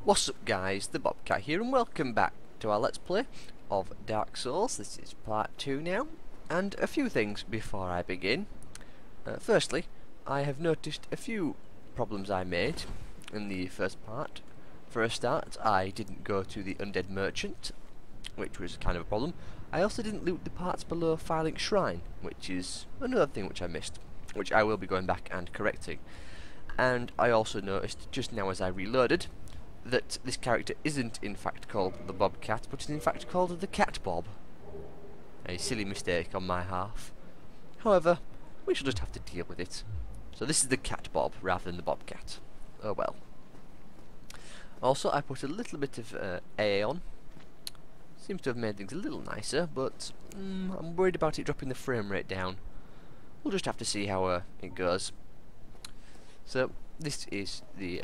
What's up guys, the Bobcat here and welcome back to our Let's Play of Dark Souls. This is part 2 now, and a few things before I begin. Firstly, I have noticed a few problems I made in the first part. For a start, I didn't go to the Undead Merchant, which was kind of a problem. I also didn't loot the parts below Filing Shrine, which is another thing which I missed, which I will be going back and correcting. And I also noticed, just now as I reloaded, that this character isn't in fact called the Bobcat, but is in fact called the Cat Bob. A silly mistake on my half. However, we shall just have to deal with it. So this is the Cat Bob rather than the Bobcat. Oh well. Also, I put a little bit of AA on. Seems to have made things a little nicer, but I'm worried about it dropping the frame rate down. We'll just have to see how it goes. So this is the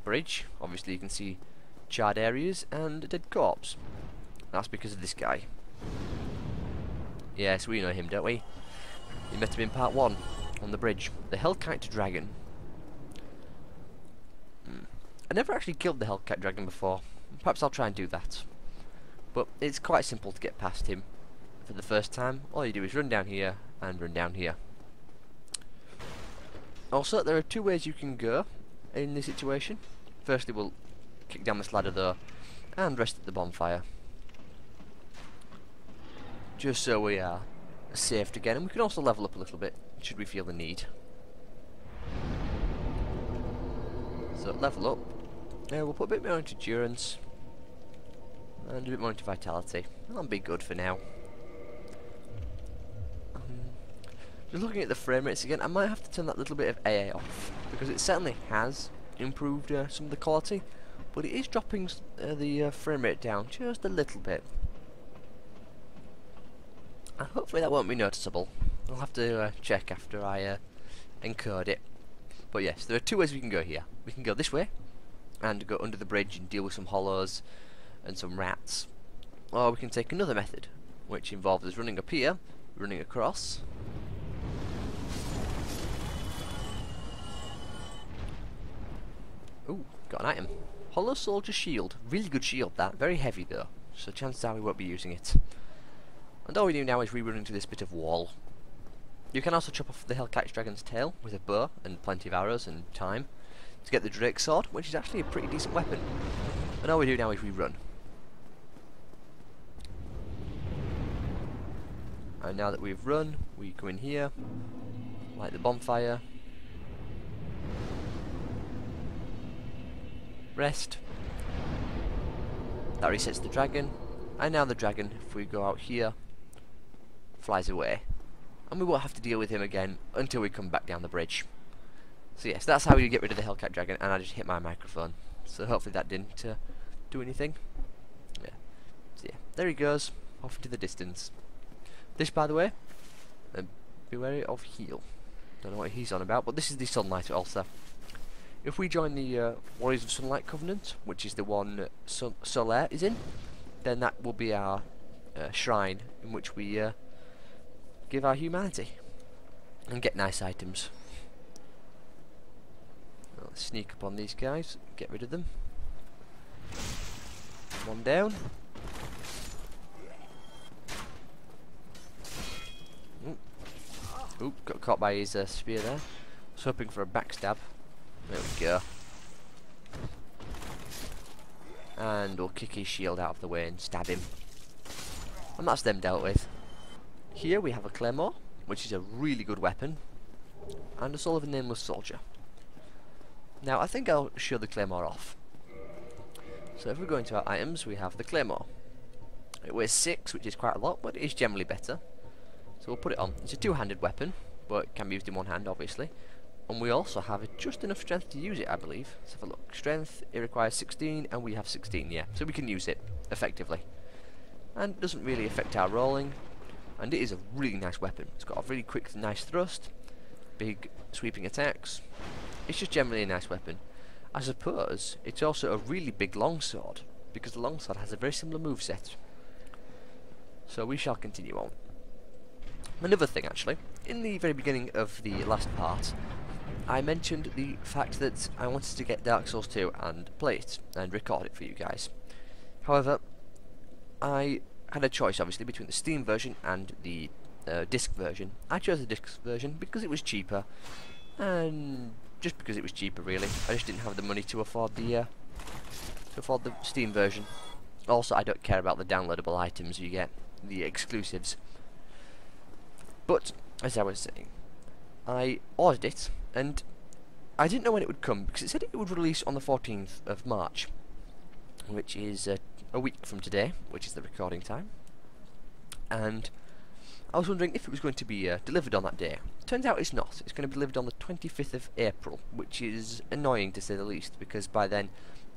bridge. Obviously you can see charred areas and a dead corpse. That's because of this guy. Yes, we know him, don't we? We met him in part 1 on the bridge. The Hellkite Dragon. I never actually killed the Hellkite Dragon before. Perhaps I'll try and do that. But it's quite simple to get past him for the first time. All you do is run down here and run down here. Also, there are two ways you can go in this situation. Firstly, we'll kick down this ladder though and rest at the bonfire, just so we are saved again, and we can also level up a little bit should we feel the need. So level up. We'll put a bit more into endurance and a bit more into vitality. That'll be good for now. Just looking at the frame rates again, I might have to turn that little bit of AA off, because it certainly has improved some of the quality, but it is dropping the frame rate down just a little bit. And hopefully that won't be noticeable. I'll have to check after I encode it. But yes, there are two ways we can go here. We can go this way and go under the bridge and deal with some hollows and some rats, or we can take another method, which involves us running up here, running across. Ooh, got an item. Hollow Soldier Shield. Really good shield that. Very heavy though, so chances are we won't be using it. And all we do now is rerun into this bit of wall. You can also chop off the Hellkite Dragon's tail with a bow and plenty of arrows and time to get the Drake Sword, which is actually a pretty decent weapon. And all we do now is rerun. And now that we've run, we go in here, light the bonfire, rest. That resets the dragon, and now the dragon, if we go out here, flies away, and we won't have to deal with him again until we come back down the bridge. So yes, that's how you get rid of the Hellkite Dragon, and I just hit my microphone, so hopefully that didn't do anything. Yeah. So yeah, there he goes, off into the distance. This, by the way, be wary of heal. Don't know what he's on about, but this is the Sunlight also. If we join the Warriors of Sunlight Covenant, which is the one Solaire is in, then that will be our shrine in which we give our humanity and get nice items. Let's sneak up on these guys, get rid of them. One down. Ooh, got caught by his spear there. Was hoping for a backstab. There we go. And we'll kick his shield out of the way and stab him. And that's them dealt with. Here we have a Claymore, which is a really good weapon, and a Soul of a Nameless Soldier. Now I think I'll show the Claymore off. So if we go into our items, we have the Claymore. It weighs 6, which is quite a lot, but it is generally better. So we'll put it on. It's a two-handed weapon, but it can be used in one hand, obviously. And we also have just enough strength to use it, I believe. Let's have a look. Strength, it requires 16, and we have 16, yeah. So we can use it, effectively. And it doesn't really affect our rolling. And it is a really nice weapon. It's got a really quick, nice thrust. Big, sweeping attacks. It's just generally a nice weapon. I suppose it's also a really big longsword, because the longsword has a very similar moveset. So we shall continue on. Another thing, actually. In the very beginning of the last part, I mentioned the fact that I wanted to get Dark Souls 2 and play it and record it for you guys. However, I had a choice obviously between the Steam version and the disc version. I chose the disc version because it was cheaper, and just because it was cheaper really. I just didn't have the money to afford the Steam version. Also, I don't care about the downloadable items you get, the exclusives. But as I was saying, I ordered it, and I didn't know when it would come because it said it would release on the 14th of March, which is a week from today, which is the recording time. And I was wondering if it was going to be delivered on that day. Turns out it's not. It's going to be delivered on the 25th of April, which is annoying to say the least, because by then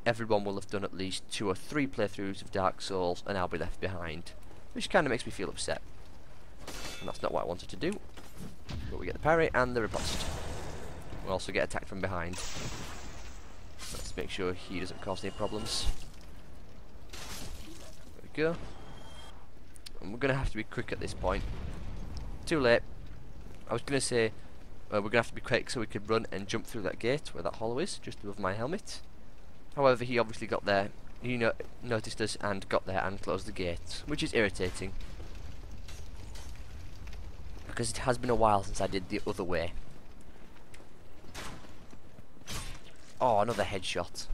everyone will have done at least 2 or 3 playthroughs of Dark Souls and I'll be left behind, which kind of makes me feel upset. And that's not what I wanted to do. But we get the parry and the riposte. We'll also get attacked from behind. Let's make sure he doesn't cause any problems. There we go. And we're going to have to be quick at this point. Too late. I was going to say we're going to have to be quick so we could run and jump through that gate where that hollow is, just above my helmet. However, he obviously got there, he noticed us and got there and closed the gate, which is irritating. Because it has been a while since I did the other way. Oh, another headshot.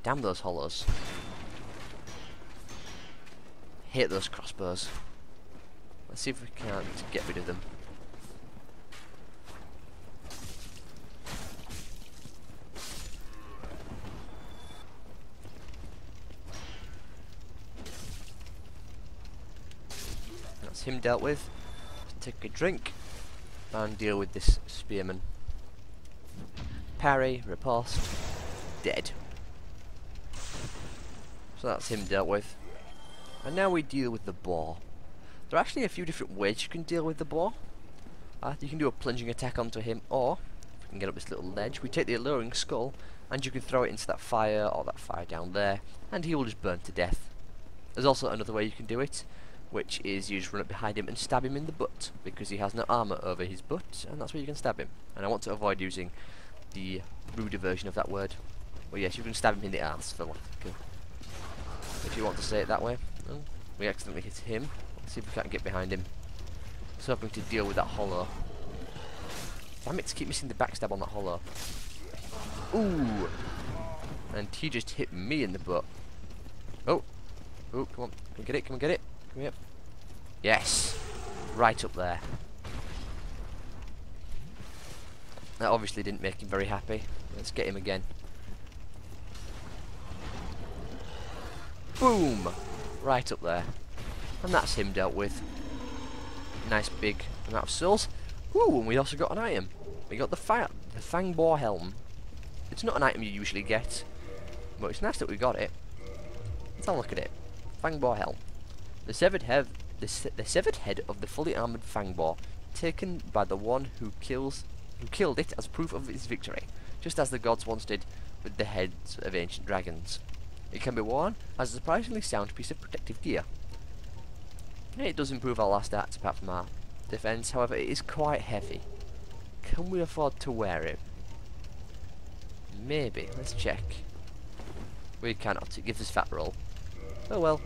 Damn those hollows. Hate those crossbows. Let's see if we can't get rid of them. That's him dealt with. Let's take a drink and deal with this spearman. Parry, riposte, dead. So that's him dealt with. And now we deal with the boar. There are actually a few different ways you can deal with the boar. You can do a plunging attack onto him, or if we can get up this little ledge, we take the alluring skull and you can throw it into that fire or that fire down there, and he will just burn to death. There's also another way you can do it, which is you just run up behind him and stab him in the butt, because he has no armour over his butt, and that's where you can stab him. And I want to avoid using the ruder version of that word. Well, yes, you can stab him in the arse, for like, if you want to say it that way. Well, we accidentally hit him. Let's see if we can't get behind him. Just hoping to deal with that hollow. Damn it, keep missing the backstab on that hollow. Ooh! And he just hit me in the butt. Oh! Oh, come on. Can we get it? Can we get it? Come here. Yes! Right up there. That obviously didn't make him very happy. Let's get him again. Boom! Right up there. And that's him dealt with. Nice big amount of souls. Ooh, and we also got an item. We got the Fang Boar Helm. It's not an item you usually get, but it's nice that we got it. Let's have a look at it. Fang Boar Helm. The severed head of the fully armoured Fang Boar, taken by the one who killed it as proof of his victory, just as the gods once did with the heads of ancient dragons. It can be worn as a surprisingly sound piece of protective gear. It does improve our last stats apart from our defense, however it is quite heavy. Can we afford to wear it? Maybe. Let's check. We cannot. It gives us fat roll. Oh well.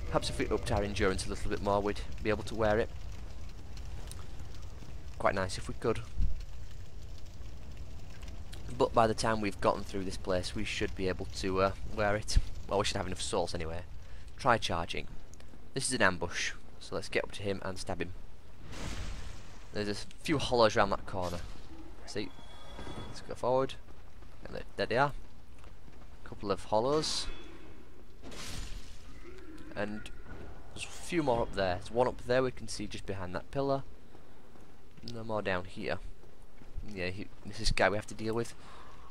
Perhaps if we upped our endurance a little bit more, we'd be able to wear it. Quite nice if we could. But by the time we've gotten through this place, we should be able to wear it. Well, we should have enough souls anyway. Try charging. This is an ambush, so let's get up to him and stab him. There's a few hollows around that corner. See? Let's go forward. And there they are. A couple of hollows. And there's a few more up there. There's one up there we can see just behind that pillar. No more down here. Yeah, this is the guy we have to deal with.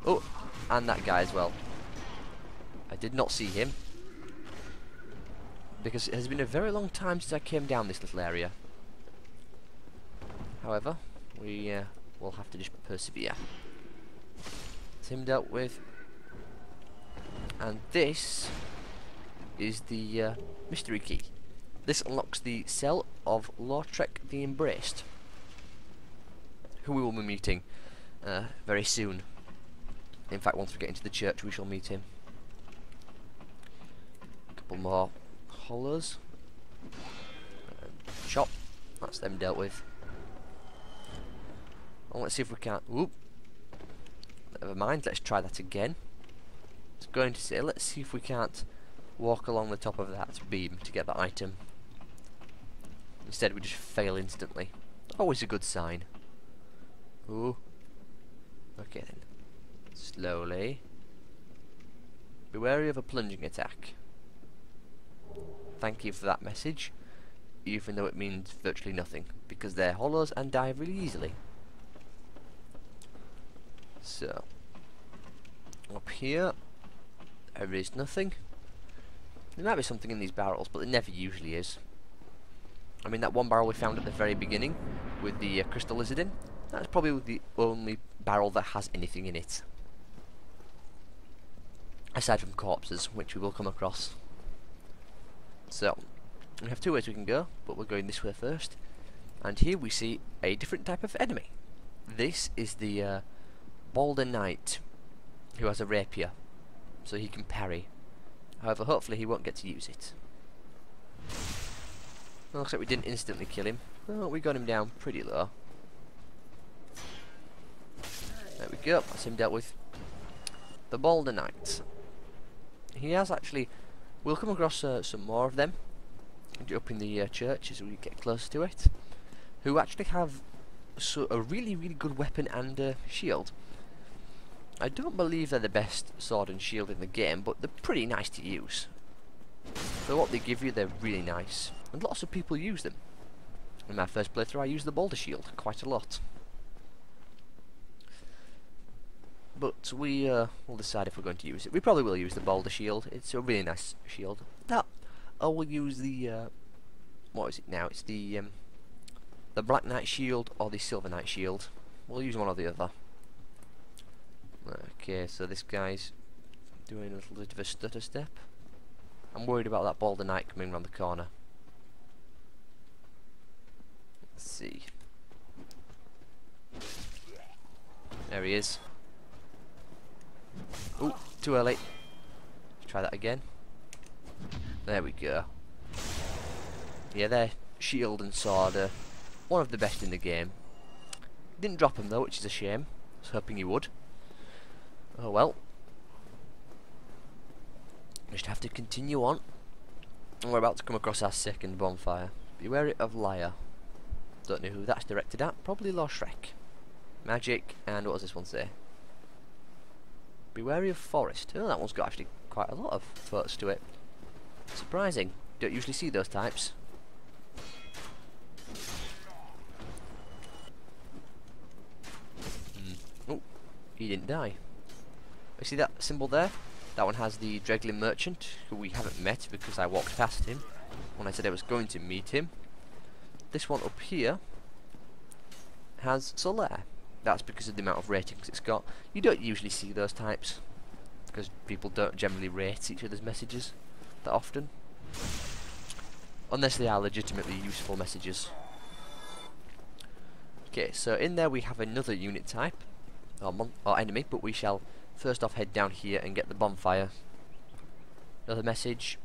Oh, and that guy as well. I did not see him, because it has been a very long time since I came down this little area. However, we will have to just persevere. It's him dealt with. And this is the mystery key. This unlocks the cell of Lautrec the Embraced, who we will be meeting very soon. In fact, once we get into the church, we shall meet him. A couple more hollows. Chop. That's them dealt with. And let's see if we can't. Whoop. Never mind. Let's try that again. It's going to say, let's see if we can't walk along the top of that beam to get that item. Instead, we just fail instantly. Always a good sign. Ooh. Okay then. Slowly. Be wary of a plunging attack. Thank you for that message, even though it means virtually nothing, because they're hollows and die really easily. So, up here, there is nothing. There might be something in these barrels, but there never usually is. I mean, that one barrel we found at the very beginning with the crystal lizard in, that's probably the only barrel that has anything in it. Aside from corpses, which we will come across. So, we have two ways we can go, but we're going this way first. And here we see a different type of enemy. This is the Boulder Knight, who has a rapier, so he can parry. However, hopefully he won't get to use it. Well, looks like we didn't instantly kill him. Well, we got him down pretty low. There we go, that's him dealt with. The Boulder Knight. He has actually... We'll come across some more of them up in the church as we get closer to it, who actually have a really, really good weapon and shield. I don't believe they're the best sword and shield in the game, but they're pretty nice to use. For what they give you, they're really nice, and lots of people use them. In my first playthrough, I used the Boulder Shield quite a lot. But we will decide if we're going to use it. We probably will use the Boulder Shield. It's a really nice shield. That, or we'll use the what is it now? It's the Black Knight Shield or the Silver Knight Shield. We'll use one or the other. Okay, so this guy's doing a little bit of a stutter step. I'm worried about that Boulder Knight coming around the corner. Let's see. There he is. Ooh, too early. Let's try that again. There we go. Yeah, their shield and sword are one of the best in the game. Didn't drop him though, which is a shame. I was hoping he would. Oh well. Just have to continue on. And we're about to come across our second bonfire. Be wary of Liar. Don't know who that's directed at. Probably Lord Shrek. Magic, and what does this one say? Be wary of Forest. Oh, that one's got actually quite a lot of thoughts to it. Surprising. Don't usually see those types. Oh, he didn't die. You see that symbol there? That one has the Dreglin Merchant, who we haven't met because I walked past him when I said I was going to meet him. This one up here has Solaire. That's because of the amount of ratings it's got. You don't usually see those types because people don't generally rate each other's messages that often, unless they are legitimately useful messages. Okay, so in there we have another unit type or enemy, but we shall first off head down here and get the bonfire. Another message: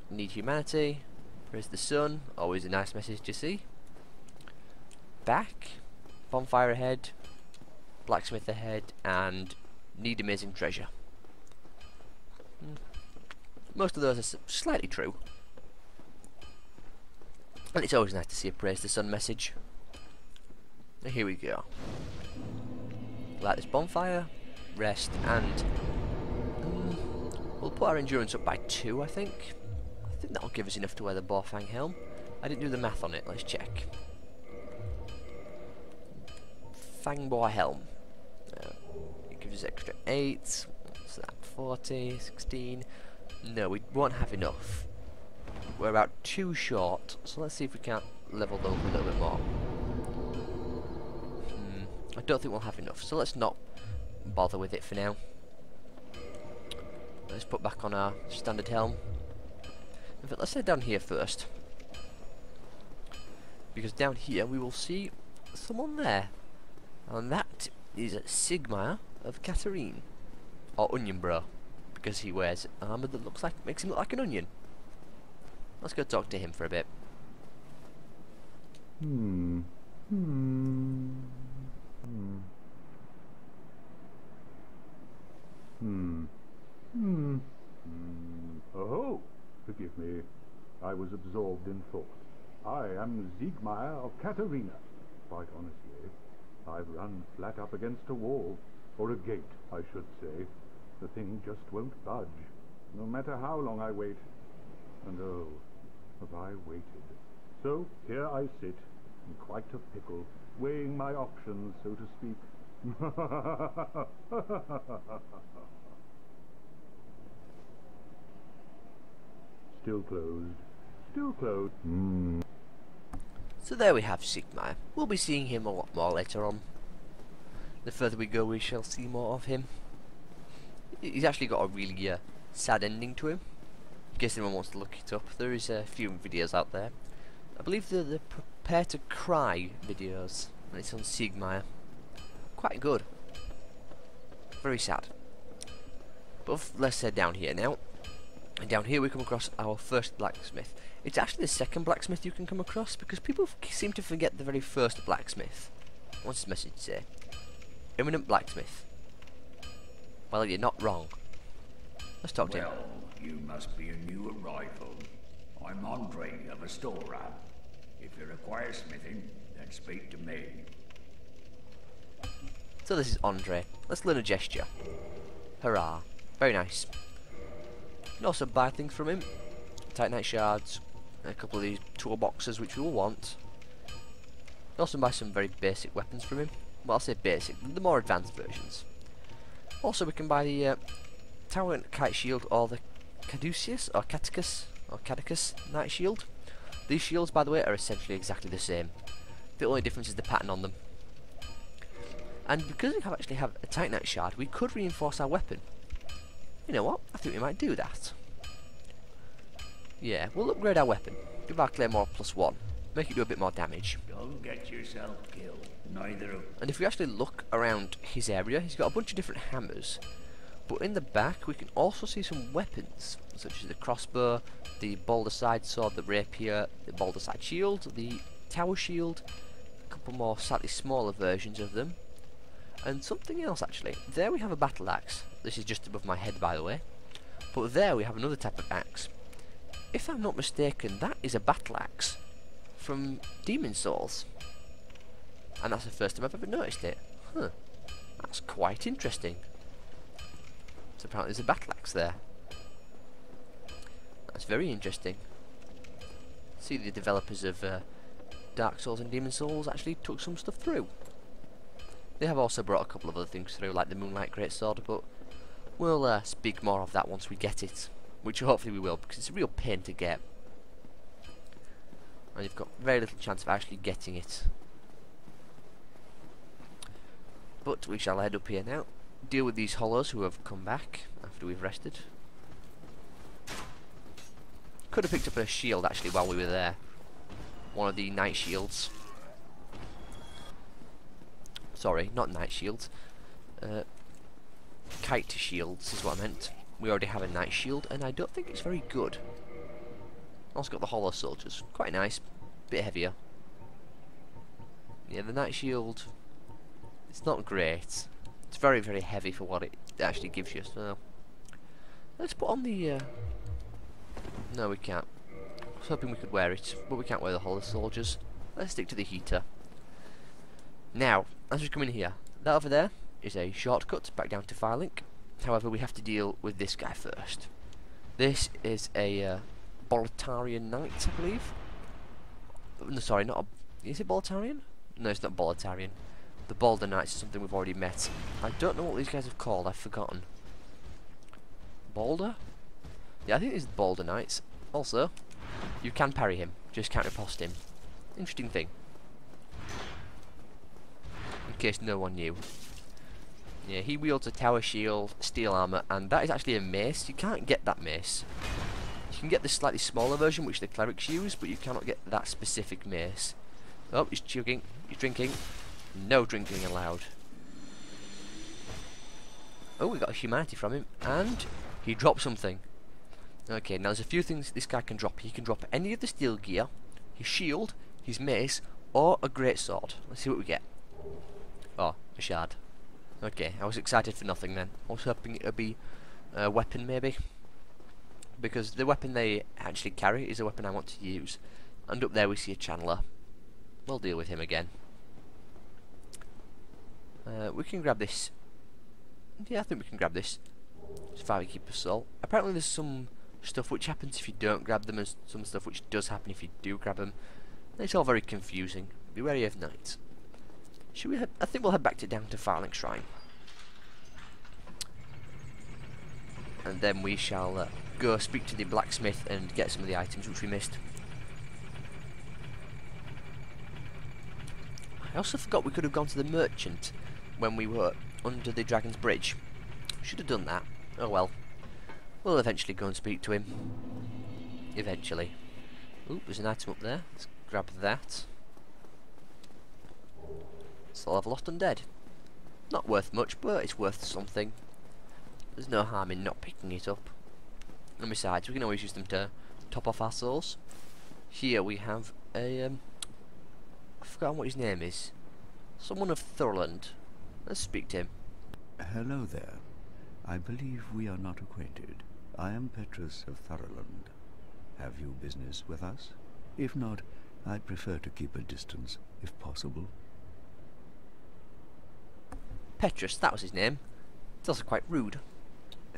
need humanity, praise the sun, always a nice message to see. Back, bonfire ahead, blacksmith ahead, and need amazing treasure. Most of those are slightly true, and it's always nice to see a praise the sun message. Here we go. Light this bonfire, rest, and we'll put our endurance up by 2, I think. I think that'll give us enough to wear the Boarfang helm. I didn't do the math on it, let's check. Fangboar helm. It gives us extra 8. What's that? 40, 16. No, we won't have enough. We're about 2 short, so let's see if we can't level those a little bit more. I don't think we'll have enough, so let's not bother with it for now. Let's put back on our standard helm. In fact, let's head down here first, because down here we will see someone there, and that is Sigmar of Katarine, or Onion Bro, because he wears armour that makes him look like an onion. Let's go talk to him for a bit. Oh, forgive me. I was absorbed in thought. I am Siegmeyer of Katarina. Quite honestly, I've run flat up against a wall, or a gate, I should say. The thing just won't budge, no matter how long I wait. And oh, have I waited. So here I sit, in quite a pickle, weighing my options, so to speak. Still closed. Still closed. So there we have Sigmar. We'll be seeing him a lot more later on. The further we go, we shall see more of him. He's actually got a really sad ending to him. In case anyone wants to look it up, there is a few videos out there. I believe they're the Prepare to Cry videos, and it's on Sigmar. Quite good. Very sad. But let's head down here now. And down here we come across our first blacksmith. It's actually the second blacksmith you can come across, because people seem to forget the very first blacksmith. What's his message say? Eminent blacksmith. Well, you're not wrong. Let's talk to him. Well, you must be a new arrival. I'm Andre of Astora. If you require smithing, then speak to me. So this is Andre. Let's learn a gesture. Hurrah. Very nice. You can also buy things from him. Titanite shards, a couple of these toolboxes which we will want. You can also buy some very basic weapons from him. Well, I'll say basic, the more advanced versions. Also we can buy the Tower Kite Shield, or the Caduceus, or Catechus Knight Shield. These shields, by the way, are essentially exactly the same. The only difference is the pattern on them. And because we actually have a Titanite shard, we could reinforce our weapon. You know what? I think we might do that. Yeah, we'll upgrade our weapon. Give our claymore +1. Make it do a bit more damage. Don't get yourself killed. Neither of... And if we actually look around his area, he's got a bunch of different hammers. But in the back, we can also see some weapons, such as the crossbow, the boulder side sword, the rapier, the boulder side shield, the tower shield, a couple more slightly smaller versions of them, and something else actually. There we have a battle axe. This is just above my head, by the way. But there we have another type of axe. If I'm not mistaken, that is a battle axe from Demon Souls. And that's the first time I've ever noticed it. Huh. That's quite interesting. So apparently there's a battle axe there. That's very interesting. See, the developers of Dark Souls and Demon Souls actually took some stuff through. They have also brought a couple of other things through, like the Moonlight Greatsword, but we'll speak more of that once we get it. Which hopefully we will, because it's a real pain to get. And you've got very little chance of actually getting it. But we shall head up here now. Deal with these hollows who have come back after we've rested. Could have picked up a shield actually while we were there. One of the night shields. Sorry, not night shields. Kite shields is what I meant. We already have a night shield, and I don't think it's very good. Also got the hollow soldiers. Quite nice. Bit heavier. Yeah, the night shield, it's not great. It's very, very heavy for what it actually gives you. So let's put on the... No, we can't. I was hoping we could wear it, but we can't wear the hollow soldiers. Let's stick to the heater. Now, as we come in here, that over there is a shortcut back down to Firelink. However, we have to deal with this guy first. This is a Boletarian Knight, I believe. No, sorry, not a... Is it Boletarian? No, it's not Boletarian. The Boulder Knights is something we've already met. I don't know what these guys have called, I've forgotten. Boulder? Yeah, I think it's the Boulder Knights. Also, you can parry him, just can't riposte him. Interesting thing. In case no one knew. Yeah, he wields a tower shield, steel armor, and that is actually a mace. You can't get that mace. You can get the slightly smaller version, which the clerics use, but you cannot get that specific mace. Oh, he's chugging. He's drinking. No drinking allowed. Oh, we got a humanity from him, and he dropped something. Okay, now there's a few things this guy can drop. He can drop any of the steel gear, his shield, his mace, or a great sword. Let's see what we get. Oh, a shard. Okay, I was excited for nothing then. I was hoping it would be a weapon maybe, because the weapon they actually carry is a weapon I want to use. And up there we see a channeler. We'll deal with him again. We can grab this. Yeah, I think we can grab this. It's Firekeeper Soul. Apparently there's some stuff which happens if you don't grab them, and some stuff which does happen if you do grab them. It's all very confusing. Be wary of knights. Should we I think we'll head back down to Farling Shrine. And then we shall go speak to the blacksmith and get some of the items which we missed. I also forgot we could have gone to the merchant when we were under the Dragon's Bridge. Should have done that. Oh well. We'll eventually go and speak to him. Eventually. Ooh, there's an item up there. Let's grab that. Soul of Lost Undead. Not worth much, but it's worth something. There's no harm in not picking it up. And besides, we can always use them to top off our souls. Here we have a I've forgotten what his name is. Someone of Thorland. Let's speak to him. Hello there. I believe we are not acquainted. I am Petrus of Thorland. Have you business with us? If not, I'd prefer to keep a distance, if possible. Petrus, that was his name. It's also quite rude.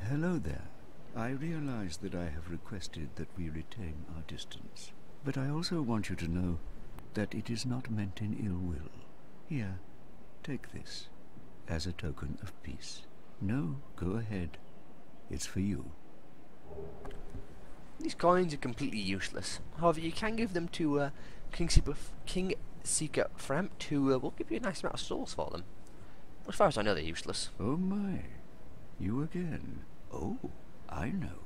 Hello there. I realize that I have requested that we retain our distance, but I also want you to know that it is not meant in ill will. Here, take this, as a token of peace. No, go ahead. It's for you. These coins are completely useless. However, you can give them to King Seeker Frampt, who will give you a nice amount of souls for them. As far as I know, they're useless. Oh my, you again. Oh, I know.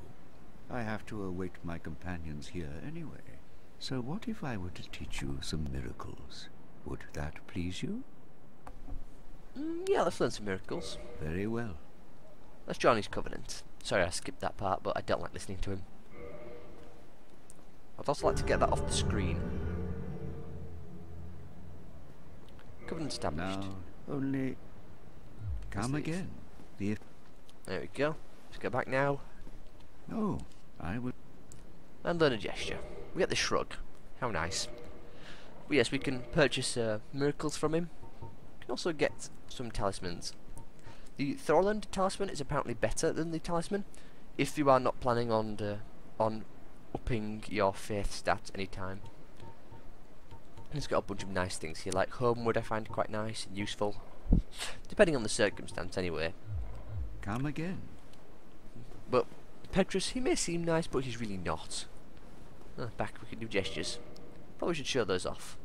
I have to await my companions here anyway. So what if I were to teach you some miracles? Would that please you? Yeah, let's learn some miracles. Very well. Let's join his covenant. Sorry I skipped that part, but I don't like listening to him. I'd also like to get that off the screen. Covenant established. Now, only... Come again. There we go. Let's go back now. No, I would... And learn a gesture. We get the shrug. How nice. But yes, we can purchase miracles from him. We can also get some talismans. The Thorland talisman is apparently better than the talisman if you are not planning on upping your faith stat anytime. It's got a bunch of nice things here, like Homewood I find quite nice and useful. Depending on the circumstance anyway. Come again. But Petrus, he may seem nice, but he's really not. Back, we can do gestures. Probably should show those off.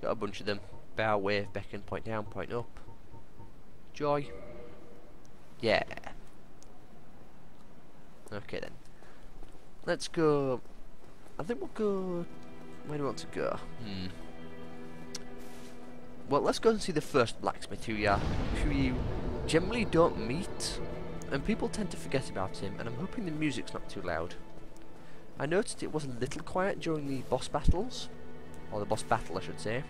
Got a bunch of them. Bow, wave, beckon, point down, point up. Joy. Yeah. Okay then. Let's go. I think we'll go. Where do we want to go? Well, let's go and see the first blacksmith who you generally don't meet, and people tend to forget about him, and I'm hoping the music's not too loud. I noticed it was a little quiet during the boss battles, or the boss battle I should say,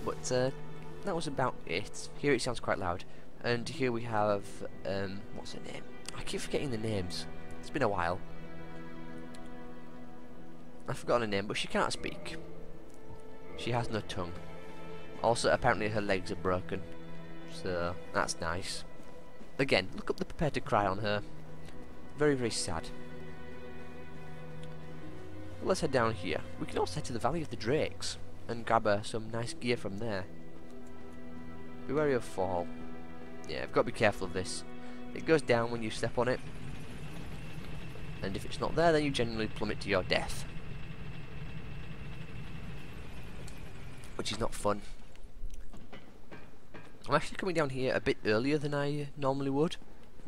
but that was about it. Here it sounds quite loud, and here we have, what's her name? I keep forgetting the names, it's been a while. I've forgotten her name, but she can't speak. She has no tongue. Also, apparently her legs are broken, so that's nice. Again, look up the Prepare to Cry on her. Very, very sad. But let's head down here. We can also head to the Valley of the Drakes and grab some nice gear from there. Be wary of fall. Yeah, I've got to be careful of this. It goes down when you step on it, and if it's not there, then you generally plummet to your death, which is not fun. I'm actually coming down here a bit earlier than I normally would.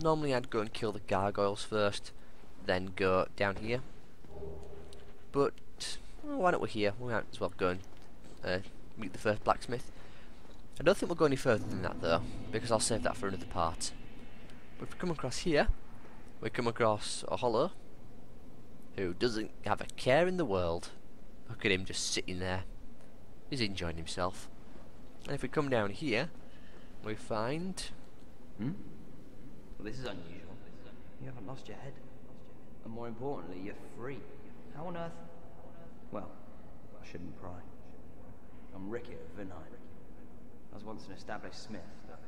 Normally I'd go and kill the gargoyles first, then go down here. But well, why not we're here? We might as well go and meet the first blacksmith. I don't think we'll go any further than that though, because I'll save that for another part. But if we come across here, we come across a hollow who doesn't have a care in the world. Look at him just sitting there. He's enjoying himself. And if we come down here, we find... Well, this is unusual. You haven't lost your head. And more importantly, you're free. How on earth? Well, I shouldn't pry. I'm Ricky of Vinheim. I was once an established smith, but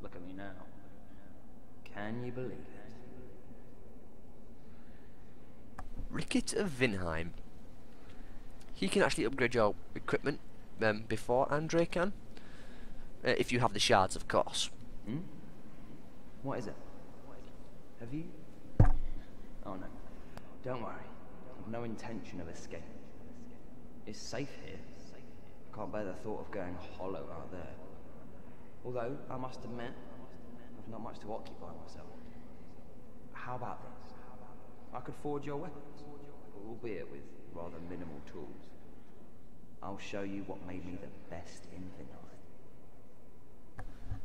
look at me now. Can you believe it? Rickett of Vinheim. He can actually upgrade your equipment before Andre can. If you have the shards, of course. What is it? Have you? Oh no. Don't worry. I've no intention of escape. It's safe here. I can't bear the thought of going hollow out there. Although, I must admit, I've not much to occupy myself. How about this? I could forge your weapons, albeit with rather minimal tools. I'll show you what made me the best in Vinheim.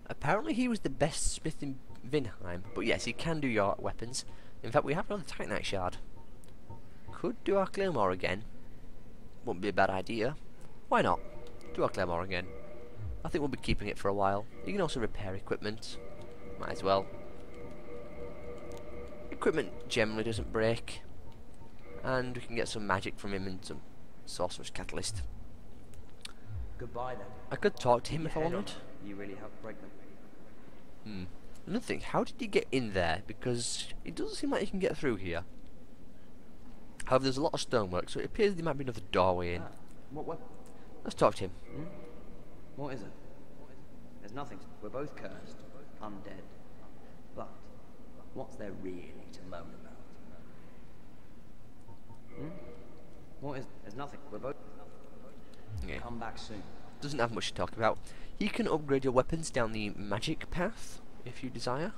Apparently he was the best smith in Vinheim, but yes, he can do your weapons. In fact, we have another Titanite shard. Could do our claymore again. Wouldn't be a bad idea. Why not? Do our claymore again. I think we'll be keeping it for a while. You can also repair equipment. Might as well. Equipment generally doesn't break. And we can get some magic from him and some sorcerer's catalyst. Goodbye then. I could talk to him if I wanted. You really helped break them. Another thing, how did he get in there? Because it doesn't seem like he can get through here. However, there's a lot of stonework, so it appears there might be another doorway in. What? Let's talk to him. What is it? There's nothing. We're both cursed, undead. But what's there really to moan about? What is? There's nothing. We're both. Yeah. Come back soon. Doesn't have much to talk about. He can upgrade your weapons down the magic path, if you desire.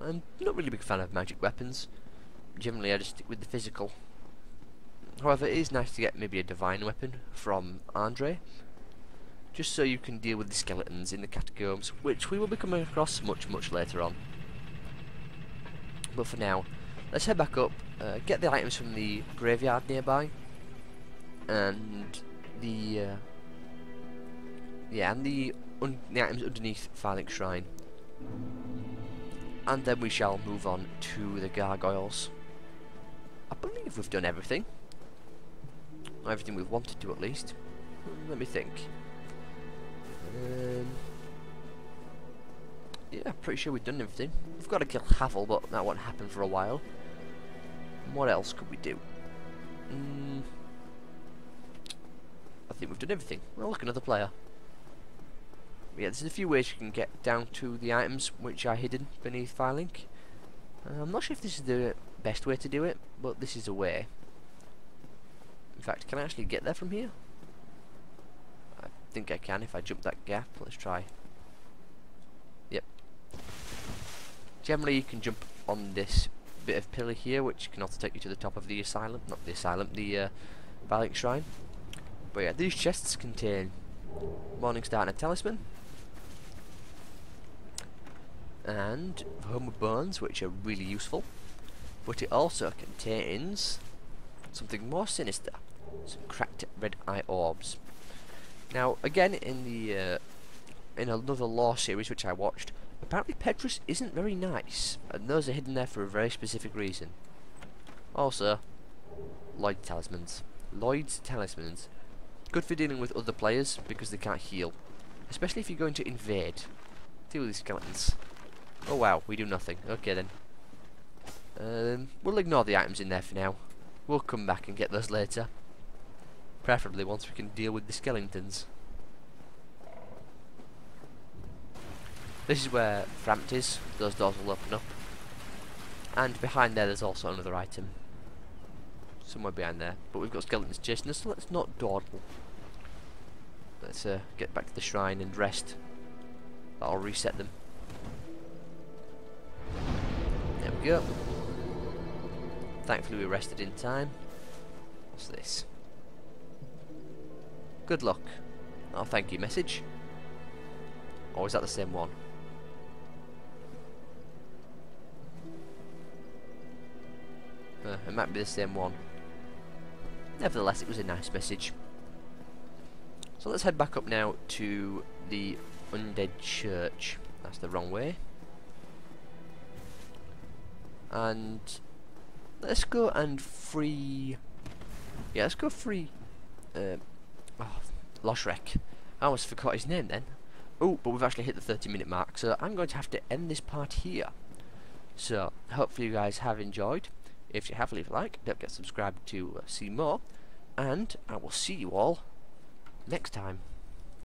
I'm not really a big fan of magic weapons. Generally I just stick with the physical. However, it is nice to get maybe a divine weapon from Andre, just so you can deal with the skeletons in the catacombs, which we will be coming across much later on. But for now, let's head back up, get the items from the graveyard nearby, and the items underneath Firelink Shrine, and then we shall move on to the gargoyles. I believe we've done everything. Everything we've wanted to, at least. Let me think. Yeah, pretty sure we've done everything. We've got to kill Havel, but that won't happen for a while. And what else could we do? I think we've done everything. Well, look, another player. Yeah, there's a few ways you can get down to the items which are hidden beneath Firelink. I'm not sure if this is the best way to do it, but this is a way. In fact, can I actually get there from here? I think I can if I jump that gap. Let's try. Yep. Generally you can jump on this bit of pillar here, which can also take you to the top of the asylum. Not the asylum, the Firelink Shrine. But yeah, these chests contain Morning Star and a talisman, and homeward bones, which are really useful. But it also contains something more sinister, some cracked red eye orbs. Now, again, in the in another lore series which I watched, apparently Petrus isn't very nice, and those are hidden there for a very specific reason. Also, Lloyd's talismans. Lloyd's talismans. Good for dealing with other players because they can't heal, especially if you're going to invade. Deal with these skeletons. Oh wow, we do nothing. Okay then. We'll ignore the items in there for now. We'll come back and get those later. Preferably once we can deal with the skeletons. This is where Framt is. Those doors will open up. And behind there's also another item. Somewhere behind there. But we've got skeletons chasing us, so let's not dawdle. Let's get back to the shrine and rest. That'll reset them. There we go. Thankfully we rested in time. What's this? Good luck. Oh, thank you, message. Or is that the same one? It might be the same one. Nevertheless, it was a nice message. So let's head back up now to the Undead Church. That's the wrong way. And let's go and free... Yeah, let's go free... Loshrek. I almost forgot his name then. Oh, but we've actually hit the 30-minute mark, so I'm going to have to end this part here. So, hopefully you guys have enjoyed. If you have, leave a like. Don't forget to subscribe to see more. And I will see you all next time.